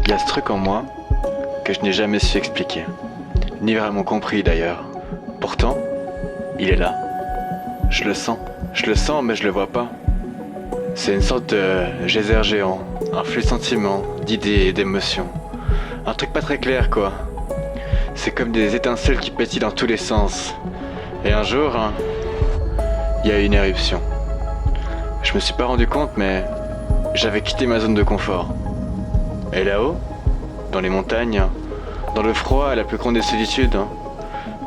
Il y a ce truc en moi que je n'ai jamais su expliquer, ni vraiment compris d'ailleurs. Pourtant, il est là. Je le sens mais je le vois pas. C'est une sorte de geyser géant, un flux de sentiments, d'idées et d'émotions. Un truc pas très clair quoi. C'est comme des étincelles qui pétillent dans tous les sens. Et un jour, il y a eu une éruption. Je me suis pas rendu compte mais j'avais quitté ma zone de confort. Et là-haut, dans les montagnes, dans le froid et la plus grande des solitudes,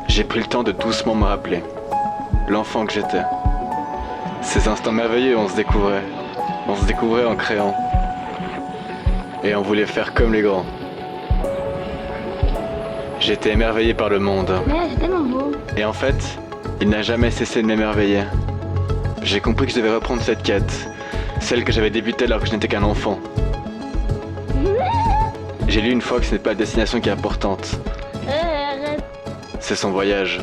j'ai pris le temps de doucement me rappeler l'enfant que j'étais. Ces instants merveilleux où on se découvrait en créant. Et on voulait faire comme les grands. J'étais émerveillé par le monde. Mais c'est tellement beau. Et en fait, il n'a jamais cessé de m'émerveiller. J'ai compris que je devais reprendre cette quête, celle que j'avais débutée alors que je n'étais qu'un enfant. J'ai lu une fois que ce n'est pas la destination qui est importante, Arrête. c'est son voyage.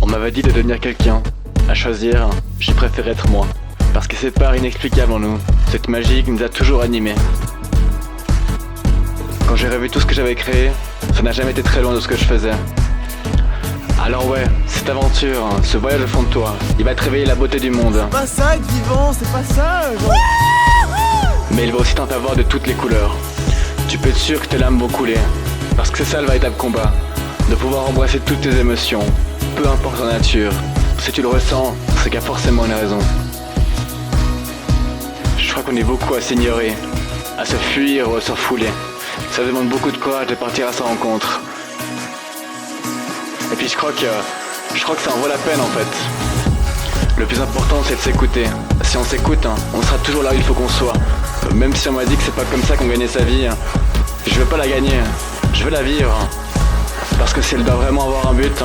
On m'avait dit de devenir quelqu'un. À choisir, j'ai préféré être moi. Parce que cette part inexplicable en nous, cette magie qui nous a toujours animés. Quand j'ai revu tout ce que j'avais créé, ça n'a jamais été très loin de ce que je faisais. Alors ouais, cette aventure, ce voyage au fond de toi, il va te réveiller la beauté du monde. C'est pas ça être vivant, c'est pas ça genre. Mais il va aussi t'en avoir de toutes les couleurs. Tu peux être sûr que tes larmes vont couler. Parce que c'est ça le véritable combat. De pouvoir embrasser toutes tes émotions, peu importe la nature. Si tu le ressens, c'est qu'il y a forcément une raison. Je crois qu'on est beaucoup à s'ignorer, à se fuir ou à se refouler. Ça demande beaucoup de courage de partir à sa rencontre. Et puis je crois que ça en vaut la peine en fait. Le plus important c'est de s'écouter. Si on s'écoute, on sera toujours là où il faut qu'on soit. Même si on m'a dit que c'est pas comme ça qu'on gagnait sa vie, je veux pas la gagner, je veux la vivre. Parce que si elle doit vraiment avoir un but,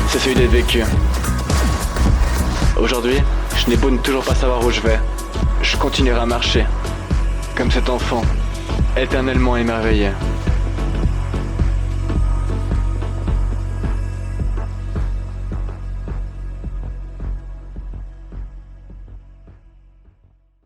c'est celui d'être vécu. Aujourd'hui, je n'ai beau ne toujours pas savoir où je vais, je continuerai à marcher, comme cet enfant, éternellement émerveillé.